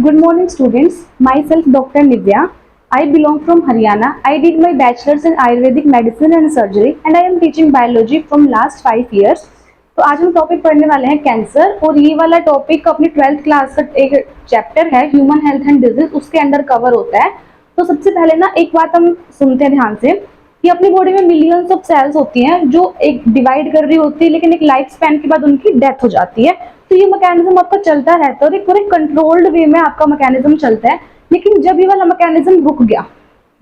Good morning, students. Myself, Dr. Nivya. I belong from Haryana. I did my bachelor's in Ayurvedic medicine and surgery, and I am teaching biology from last 5 years. तो आज हम topic पढ़ने वाले हैं cancer, और ये वाला topic अपनी 12th क्लास का एक चैप्टर है ह्यूमन हेल्थ एंड डिजीज, उसके अंदर कवर होता है। तो सबसे पहले ना एक बात हम सुनते हैं ध्यान से कि अपनी बॉडी में मिलियंस ऑफ सेल्स होती हैं जो एक डिवाइड कर रही होती है, लेकिन एक लाइफ स्पैन के बाद उनकी डेथ हो जाती है। तो ये मैकेनिज्म आपका चलता रहता है और एक पूरे कंट्रोल्ड वे में आपका मैकेनिज्म चलता है। लेकिन जब ये वाला मैकेनिज्म रुक गया,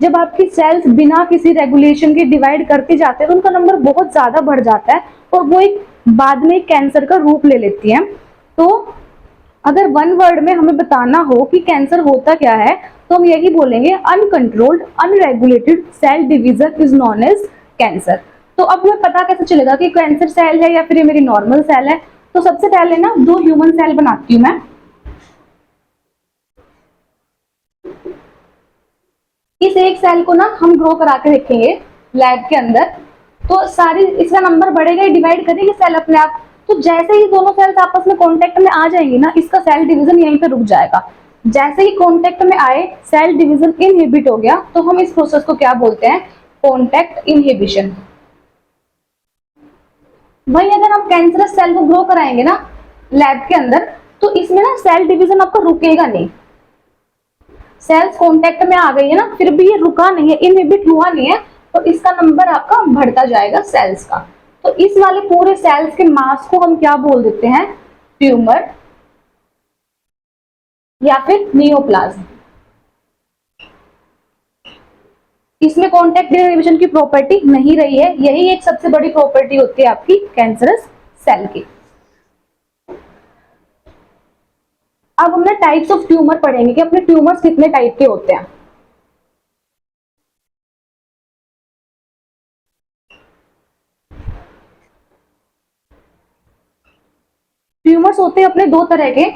जब आपकी सेल्स बिना किसी रेगुलेशन के डिवाइड करती जाते हैं, तो उनका नंबर बहुत ज्यादा बढ़ जाता है और वो एक बाद में कैंसर का रूप ले लेती है। तो अगर वन वर्ड में हमें बताना हो कि कैंसर होता क्या है, तो हम यही बोलेंगे, uncontrolled unregulated cell division is known as cancer. तो अब हमें पता कैसे चलेगा कि कैंसर सेल है या फिर ये मेरी नॉर्मल सेल है? तो सबसे पहले ना दो ह्यूमन सेल बनाती हूं मैं। इस एक सेल को ना हम ग्रो करा के देखेंगे लैब के अंदर, तो सारी इसका नंबर बढ़ेगा, डिवाइड करेगी सेल अपने आप। तो जैसे ही दोनों सेल्स आपस में कांटेक्ट में आ जाएंगी ना, इसका सेल डिवीजन यहीं पे रुक जाएगा। जैसे ही कांटेक्ट में आए, सेल डिवीजन इनहिबिट हो गया, तो हम इस प्रोसेस को क्या बोलते हैं? Contact inhibition. वही अगर हम कैंसरस सेल को ग्रो कराएंगे ना लैब के अंदर, तो इसमें ना सेल डिवीजन आपका रुकेगा नहीं। सेल्स कांटेक्ट में आ गई है ना, फिर भी ये रुका नहीं है, इनहिबिट हुआ नहीं है, तो इसका नंबर आपका बढ़ता जाएगा सेल्स का। तो इस वाले पूरे सेल्स के मास को हम क्या बोल देते हैं? ट्यूमर या फिर नियोप्लाज्म। इसमें कांटेक्ट इनहिबिशन की प्रॉपर्टी नहीं रही है, यही एक सबसे बड़ी प्रॉपर्टी होती है आपकी कैंसरस सेल की। अब हमने टाइप्स ऑफ ट्यूमर पढ़ेंगे कि अपने ट्यूमर्स कितने टाइप के होते हैं। ट्यूमर्स होते हैं अपने दो तरह के।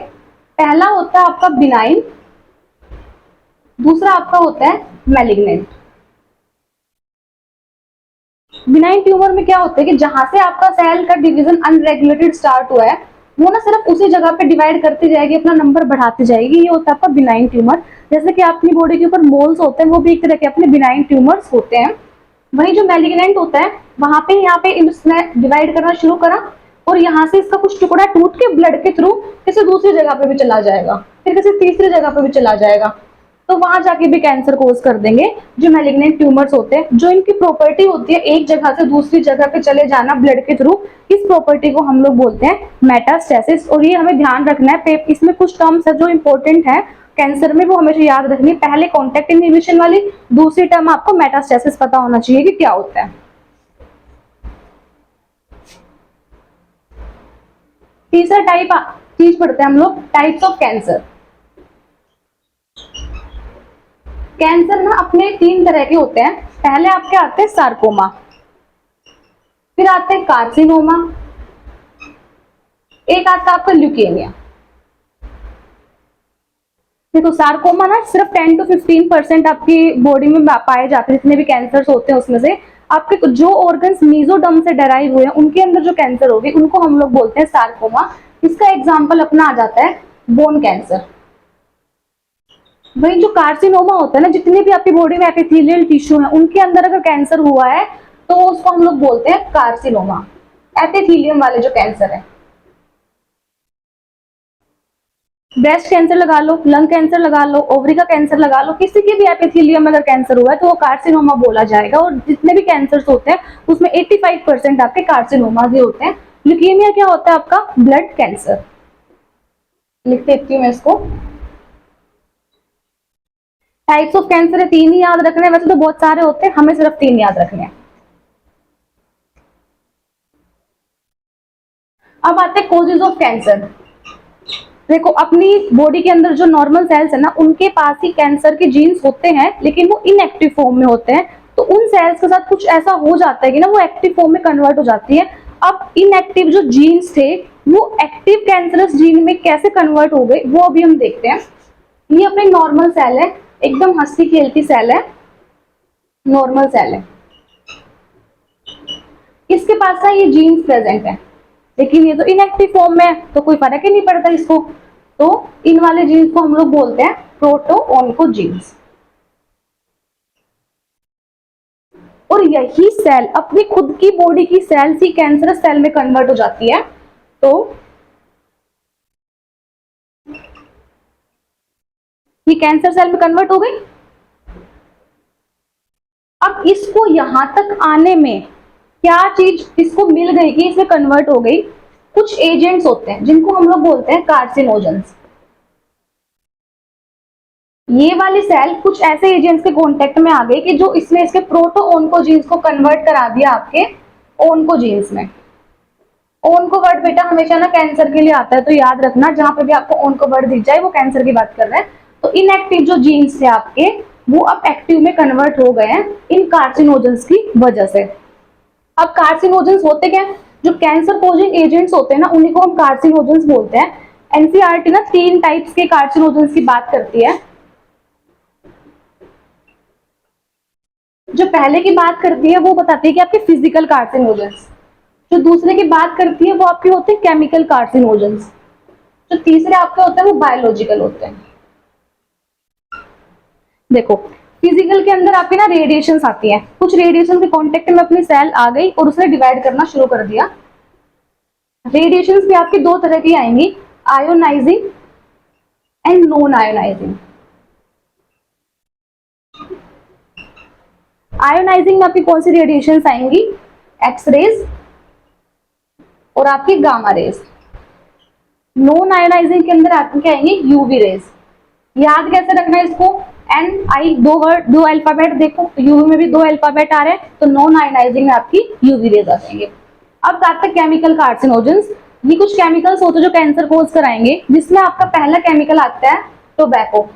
पहला होता है आपका बिनाइन, दूसरा आपका होता है मैलिग्नेंट। बिनाइन ट्यूमर में क्या होता है कि जहां से आपका सेल का डिवीजन अनरेगुलेटेड स्टार्ट हुआ है, वो ना सिर्फ उसी जगह पे डिवाइड करती जाएगी, अपना नंबर बढ़ाती जाएगी। ये होता है आपका बिनाइन ट्यूमर। जैसे कि अपनी बॉडी के ऊपर मोल्स होते हैं, वो भी एक तरह के अपने बिनाइन ट्यूमर्स होते हैं। वही जो मैलिग्नेंट होता है, वहां पे यहाँ पे इसने डिवाइड करना शुरू करा, और यहाँ से इसका कुछ टुकड़ा टूट के ब्लड के थ्रू किसी दूसरी जगह पे भी चला जाएगा, फिर किसी तीसरी जगह पे भी चला जाएगा, तो वहां जाके भी कैंसर कोज कर देंगे। जो मैलिग्नेंट ट्यूमर्स होते हैं, जो इनकी प्रॉपर्टी होती है एक जगह से दूसरी जगह पे चले जाना ब्लड के थ्रू, इस प्रॉपर्टी को हम लोग बोलते हैं मेटास्टेसिस। और ये हमें ध्यान रखना है, इसमें कुछ टर्म्स है जो इंपॉर्टेंट है कैंसर में, वो हमेशा याद रखनी है। पहले कॉन्टेक्ट इनहिबिशन वाली, दूसरी टर्म आपको मेटास्टेसिस पता होना चाहिए कि क्या होता है। तीसरा टाइप चीज पढ़ते हैं हम लोग, टाइप्स ऑफ कैंसर। कैंसर ना अपने तीन तरह के होते हैं। पहले आपके आते हैं सार्कोमा, फिर आते हैं कार्सिनोमा, एक आता है आपका ल्यूकेमिया। देखो सार्कोमा ना सिर्फ 10 to 15% आपकी बॉडी में पाए जाते हैं, जितने भी कैंसर्स होते हैं उसमें से आपके जो ऑर्गन्स मीजोडर्म से डेराइव हुए हैं, उनके अंदर जो कैंसर होगी उनको हम लोग बोलते हैं सार्कोमा। इसका एग्जाम्पल अपना आ जाता है बोन कैंसर। वही जो कार्सिनोमा होता है ना, जितने भी आपकी बॉडी में एपिथेलियल टिश्यू है, उनके अंदर अगर कैंसर हुआ है तो उसको हम लोग बोलते हैं कार्सिनोमा, एपिथेलियम वाले जो कैंसर है। ब्रेस्ट कैंसर लगा लो, लंग कैंसर लगा लो, ओवरी का कैंसर लगा लो, किसी के भी एपिथेलियम में अगर कैंसर हुआ है तो वो कार्सिनोमा बोला जाएगा। और जितने भी कैंसर्स होते हैं उसमें 85% आपके कार्सिनोमा ही होते हैं। ल्यूकेमिया क्या होता है? आपका ब्लड कैंसर। लिख देती हूँ मैं इसको। टाइप्स ऑफ कैंसर है, तीन ही याद रखने हैं, वैसे तो बहुत सारे होते हैं, हमें सिर्फ तीन याद रखने हैं। अब आते हैं कोजेज ऑफ कैंसर। देखो अपनी बॉडी के अंदर जो नॉर्मल सेल्स है ना, उनके पास ही कैंसर के जीन्स होते हैं, लेकिन वो इनएक्टिव फॉर्म में होते हैं। तो उन सेल्स के साथ कुछ ऐसा हो जाता है कि ना वो एक्टिव फॉर्म में कन्वर्ट हो जाती है। अब इनएक्टिव जो जीन्स थे वो एक्टिव कैंसरस जीन में कैसे कन्वर्ट हो गए, वो अभी हम देखते हैं। ये अपने नॉर्मल सेल है, एकदम हंसती खेलती सेल है, नॉर्मल सेल है। इसके पास ना ये जीन्स प्रेजेंट है, लेकिन ये तो इनएक्टिव फॉर्म में है, तो कोई फर्क ही नहीं पड़ता इसको। तो इन वाले जीन्स को हम लोग बोलते हैं प्रोटो-ओन्कोजीन्स। और यही सेल अपनी खुद की बॉडी की सेल्स ही कैंसरस सेल में कन्वर्ट हो जाती है। तो ये कैंसर सेल में कन्वर्ट हो गई। अब इसको यहां तक आने में क्या चीज इसको मिल गई कि इसमें कन्वर्ट हो गई? कुछ एजेंट्स होते हैं जिनको हम लोग बोलते हैं कार्सिनोजेंस। ये वाली सेल कुछ ऐसे एजेंट्स के कांटेक्ट में आ गई कि जो इसने इसके प्रोटो-ओन्कोजीन्स को कन्वर्ट करा दिया आपके ओन्कोजीन्स में। ओन्को वर्ड बेटा हमेशा ना कैंसर के लिए आता है, तो याद रखना जहां पे भी आपको ओन्को वर्ड दिख जाए वो कैंसर की बात कर रहा है। तो इनएक्टिव जो जीन्स थे आपके वो अब एक्टिव में कन्वर्ट हो गए हैं इन कार्सिनोजेंस की वजह से। अब कार्सिनोजेंस होते क्या है? जो कैंसर कोजिंग एजेंट्स होते हैं ना उन्हीं को हम कार्सिनोजेंस बोलते हैं। एनसीईआरटी ना 3 टाइप्स के कार्सिनोजेंस की बात करती है। जो पहले की बात करती है वो बताती है कि आपके फिजिकल कार्सिनोजेंस, जो दूसरे की बात करती है वो आपके होते हैं केमिकल कार्सिनोजेंस, जो तीसरे आपके होते हैं वो बायोलॉजिकल होते हैं। देखो फिजिकल के अंदर आपके ना रेडिएशंस आती हैं, कुछ रेडिएशन के कांटेक्ट में अपनी सेल आ गई और उसने डिवाइड करना शुरू कर दिया। रेडिएशंस भी आपकी 2 तरह की आएंगी, ionizing and non ionizing. Ionizing में आपकी कौन सी रेडिएशंस आएंगी? एक्स रेज और आपकी गामा रेज। नॉन आयोनाइजिंग के अंदर आपकी क्या आएंगी? UV rays. याद कैसे रखना है इसको? NI 2 वर्ड 2 अल्फाबेट, देखो यूवी में भी 2 अल्फाबेट आ रहे हैं, तो नॉन आयोनाइजिंग में आपकी यूवी रेज आ जाएंगे। अब बात है केमिकल कार्सिनोजेंस। ये कुछ केमिकल्स होते हैं जो कैंसर कोज कराएंगे, जिसमें आपका पहला केमिकल आता है टोबैको।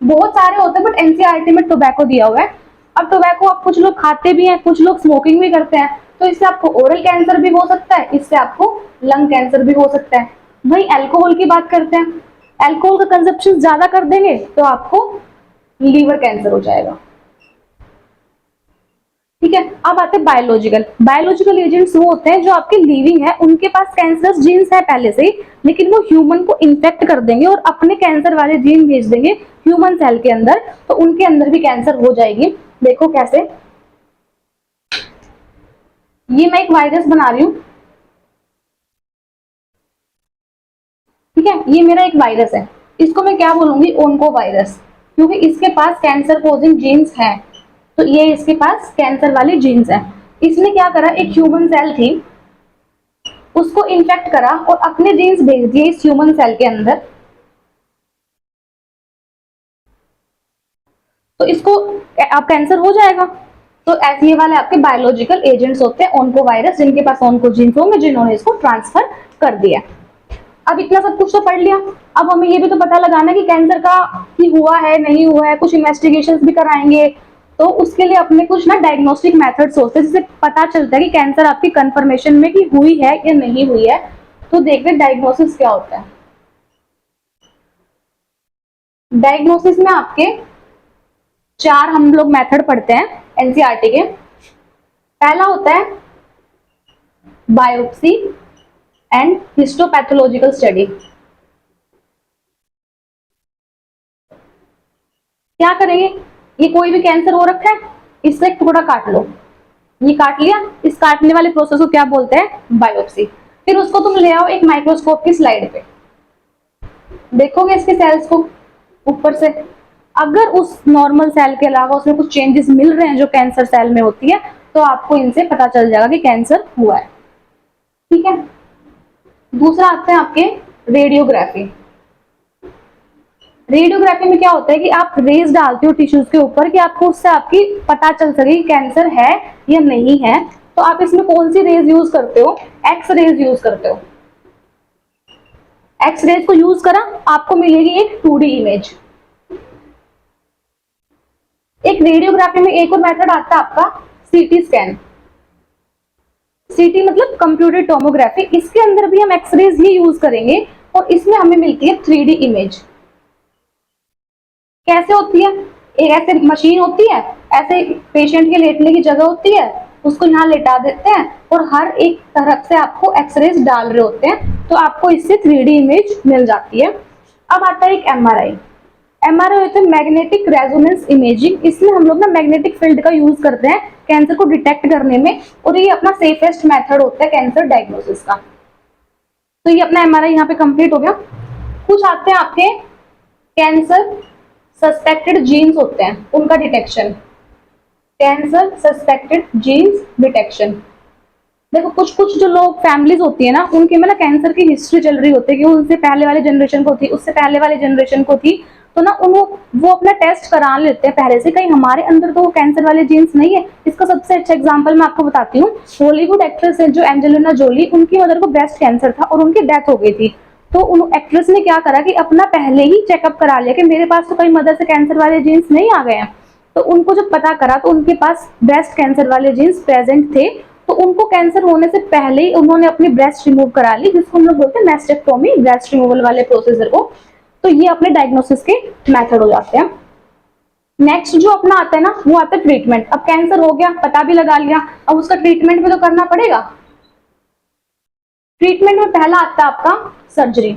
बहुत सारे होते हैं बट एनसीईआरटी में टोबैको दिया हुआ है। अब टोबैको आप कुछ लोग खाते भी हैं, कुछ लोग स्मोकिंग भी करते हैं, तो इससे आपको ओरल कैंसर भी हो सकता है, इससे आपको लंग कैंसर भी हो सकता है। वही अल्कोहल की बात करते हैं, अल्कोहल का कंजप्शन ज्यादा कर देंगे तो आपको लीवर कैंसर हो जाएगा। ठीक है, अब आते हैं बायोलॉजिकल। बायोलॉजिकल एजेंट्स वो होते हैं जो आपके लिविंग है, उनके पास कैंसरस जीन्स है पहले से ही, लेकिन वो ह्यूमन को इन्फेक्ट कर देंगे और अपने कैंसर वाले जीन भेज देंगे ह्यूमन सेल के अंदर, तो उनके अंदर भी कैंसर हो जाएगी। देखो कैसे, ये मैं एक वायरस बना रही हूं, ठीक है, ये मेरा एक वायरस है, इसको मैं क्या बोलूंगी? ओन्को वायरस, क्योंकि इसके पास कैंसर कोजिंग जीन्स है, तो ये इसके पास कैंसर वाली जीन्स है। इसने क्या करा? एक ह्यूमन सेल थी उसको इन्फेक्ट करा और अपने जीन्स भेज दिए इस ह्यूमन सेल के अंदर, तो इसको अब कैंसर हो जाएगा। तो ऐसे ये वाले आपके बायोलॉजिकल एजेंट्स होते हैं ओन्को वायरस, जिनके पास ओन्को जीन्स होंगे, जिन्होंने इसको ट्रांसफर कर दिया। अब इतना सब कुछ तो पढ़ लिया, अब हमें ये भी तो पता लगाना कि कैंसर का कि हुआ है नहीं हुआ है, कुछ इन्वेस्टिगेशंस भी कराएंगे, तो उसके लिए अपने कुछ ना डायग्नोस्टिक मेथड्स होते हैं जिससे पता चलता है कि कैंसर आपकी कंफर्मेशन में कि हुई है या नहीं हुई है। तो देखते डायग्नोसिस क्या होता है। डायग्नोसिस में आपके 4 हम लोग मेथड पढ़ते हैं एनसीईआरटी के। पहला होता है बायोप्सी एंड हिस्टोपैथोलॉजिकल स्टडी। क्या करेंगे? ये कोई भी कैंसर हो रखा है, इससे एक टुकड़ा काट लो, ये काट लिया, इस काटने वाले प्रोसेस को क्या बोलते हैं? बायोप्सी। फिर उसको तुम ले आओ एक माइक्रोस्कोप की स्लाइड पे, देखोगे इसके सेल्स को ऊपर से, अगर उस नॉर्मल सेल के अलावा उसमें कुछ चेंजेस मिल रहे हैं जो कैंसर सेल में होती है, तो आपको इनसे पता चल जाएगा कि कैंसर हुआ है। ठीक है, दूसरा आता है आपके रेडियोग्राफी। रेडियोग्राफी में क्या होता है कि आप रेज डालते हो टिश्यूज के ऊपर कि आपको उससे आपकी पता चल सके कि कैंसर है या नहीं है। तो आप इसमें कौन सी रेज यूज करते हो? एक्स रेज यूज करते हो। एक्स रेज को यूज करा, आपको मिलेगी एक 2D इमेज। एक रेडियोग्राफी में एक और मेथड आता है आपका सीटी स्कैन। सीटी मतलब कंप्यूटर टोमोग्राफी, इसके अंदर भी हम एक्सरेज ही यूज करेंगे और इसमें हमें मिलती है 3D इमेज। कैसे होती है? एक ऐसे मशीन होती है, ऐसे पेशेंट के लेटने की जगह होती है, उसको यहाँ लेटा देते हैं और हर एक तरफ से आपको एक्सरेज डाल रहे होते हैं, तो आपको इससे 3D इमेज मिल जाती है। अब आता है एक एमआरआई। एमआरआई होता है मैग्नेटिक रेजोनेंस इमेजिंग। इसमें हम लोग ना मैग्नेटिक फील्ड का यूज करते हैं कैंसर को डिटेक्ट करने में, और ये अपना सेफेस्ट मेथड होता है कैंसर डायग्नोसिस का। तो ये अपना एमआरआई यहाँ पे कंप्लीट हो गया। कुछ आते हैं आपके कैंसर सस्पेक्टेड जीन्स होते हैं, उनका detection. Cancer suspected genes detection. देखो कुछ कुछ जो लोग फैमिलीज होती है ना, उनके में ना कैंसर की हिस्ट्री चल रही होती है कि उनसे पहले वाले जनरेशन को थी, उससे पहले वाले जनरेशन को थी, तो ना वो अपना टेस्ट करा लेते हैं पहले से, कहीं हमारे अंदर तो वो कैंसर वाले जीन्स नहीं है। इसका सबसे अच्छा एग्जांपल मैं आपको बताती हूँ। हॉलीवुड एक्ट्रेस है जो एंजेलिना जोली, उनकी मदर को ब्रेस्ट कैंसर था और उनकी डेथ हो गई थी। तो उन एक्ट्रेस ने क्या करा कि अपना पहले ही चेकअप करा लिया कि मेरे पास तो कहीं मदर से कैंसर वाले जीन्स नहीं आ गए हैं। तो उनको जब पता करा तो उनके पास ब्रेस्ट कैंसर वाले जीन्स प्रेजेंट थे, तो उनको कैंसर होने से पहले ही उन्होंने अपनी ब्रेस्ट रिमूव करा ली, जिसको हम लोग बोलते हैं मैस्टेक्टोमी, ब्रेस्ट रिमूवल वाले प्रोसीजर को। तो ये अपने डायग्नोसिस के मेथड हो जाते हैं। नेक्स्ट जो अपना आता है ना, वो आता है ट्रीटमेंट। अब कैंसर हो गया, पता भी लगा लिया, अब उसका ट्रीटमेंट भी तो करना पड़ेगा। ट्रीटमेंट में पहला आता है आपका सर्जरी।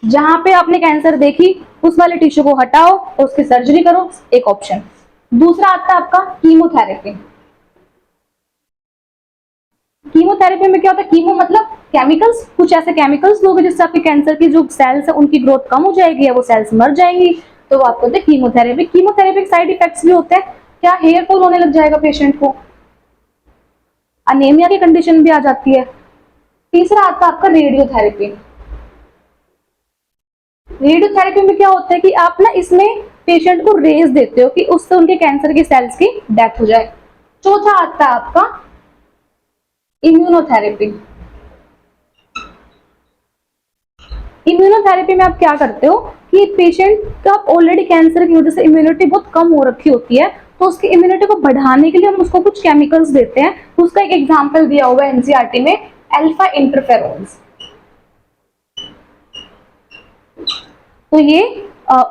जहां पे आपने कैंसर देखी उस वाले टिश्यू को हटाओ और उसकी सर्जरी करो, एक ऑप्शन। दूसरा आता है आपका कीमोथेरेपी। कीमोथेरेपी में क्या होता है, कीमो मतलब केमिकल्स, कुछ ऐसे केमिकल्स लोगे जिससे आपके कैंसर की जो सेल्स है उनकी ग्रोथ कम हो जाएगी या वो सेल्स मर जाएंगी, तो वो आपको होता है कीमोथेरेपी। कीमोथेरेपी के साइड इफेक्ट्स भी होते हैं, क्या हेयर फॉल होने लग जाएगा पेशेंट को, अनेमिया की कंडीशन भी आ जाती है। तीसरा आता है आपका रेडियोथेरेपी। रेडियोथेरेपी में क्या होता है कि आप ना इसमें पेशेंट को रेज देते हो कि उससे उनके कैंसर की सेल्स की डेथ हो जाए। चौथा आता है आपका इम्यूनोथेरेपी। इम्यूनोथेरेपी में आप क्या करते हो कि पेशेंट का ऑलरेडी कैंसर की वजह से इम्यूनिटी बहुत कम हो रखी होती है, तो उसकी इम्यूनिटी को बढ़ाने के लिए हम उसको कुछ केमिकल्स देते हैं। उसका एक एग्जांपल दिया हुआ है एनसीईआरटी में, अल्फा इंटरफेरोन्स। तो ये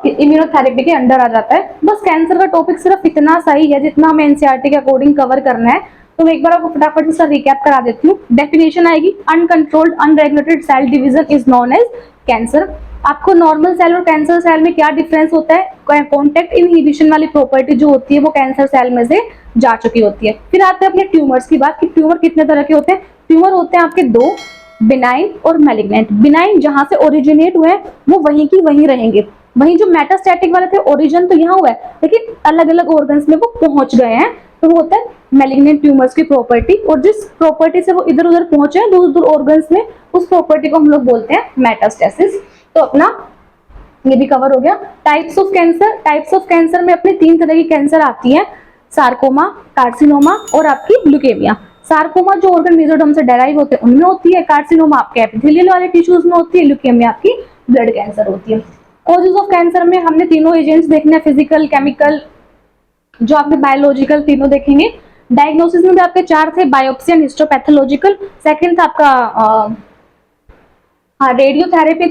इम्यूनोथेरेपी के अंडर आ जाता है। बस कैंसर का टॉपिक सिर्फ इतना सा ही है जितना हमें एनसीईआरटी के अकॉर्डिंग कवर करना है। तो मैं एक बार आपको फटाफट से रिकैप करा देती हूँ। डेफिनेशन आएगी, uncontrolled unregulated cell division is known as cancer. आपको नॉर्मल सेल और कैंसर सेल में क्या डिफरेंस होता है, कॉन्टेक्ट इनहिबिशन वाली प्रॉपर्टी जो होती है वो कैंसर सेल में से जा चुकी होती है। फिर आते हैं अपने ट्यूमर्स की बात कि ट्यूमर कितने तरह के होते हैं। ट्यूमर होते हैं आपके दो, बिनाइन और मैलिग्नेंट। बिनाइन जहां से ओरिजिनेट हुए वो वहीं की वहीं रहेंगे, वहीं जो मेटास्टैटिक वाले थे ओरिजिन तो यहाँ हुआ है लेकिन अलग अलग ऑर्गन्स में वो पहुंच गए हैं, तो वो होता है मैलिग्नेंट ट्यूमर्स की प्रॉपर्टी। और जिस प्रॉपर्टी से वो इधर उधर पहुंचे हैं दूर दूर ऑर्गन्स में, उस प्रॉपर्टी को हम लोग बोलते हैं मेटास्टेसिस। तो अपना ये भी कवर हो गया। Types of cancer, types of cancer में अपने 3 तरह की कैंसर आती है, सार्कोमा, कार्सिनोमा और आपकी ल्यूकेमिया। सार्कोमा जो ऑर्गन मेसोडर्म से डेराइव होते हैं उनमें होती है, कार्सिनोमा आपके एपिथेलियल वाले टिश्यूज में होती है, ल्यूकेमिया आपकी ब्लड कैंसर होती है। कॉजेज ऑफ कैंसर में हमने तीनों एजेंट्स देखने हैं, फिजिकल, केमिकल, जो आपने बायोलॉजिकल, तीनों देखेंगे। डायग्नोसिस में भी आपके 4 थे, बायोप्सी एंड हिस्टोपैथोलॉजिकल। सेकंड था आपका रेडियोथेरेपी,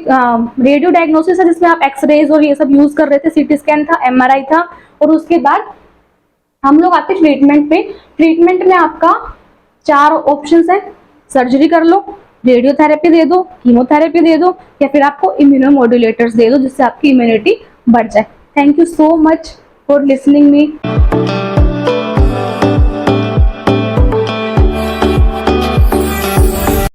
रेडियो डायग्नोसिस है जिसमें आप एक्सरेज और ये सब यूज कर रहे थे, सीटी स्कैन था, एमआरआई था। और उसके बाद हम लोग आते ट्रीटमेंट पे। ट्रीटमेंट में आपका 4 ऑप्शंस है, सर्जरी कर लो, रेडियोथेरेपी दे दो, कीमोथेरेपी दे दो, या फिर आपको इम्यूनोमोड्यूलेटर्स दे दो जिससे आपकी इम्यूनिटी बढ़ जाए। Thank you so much for listening me.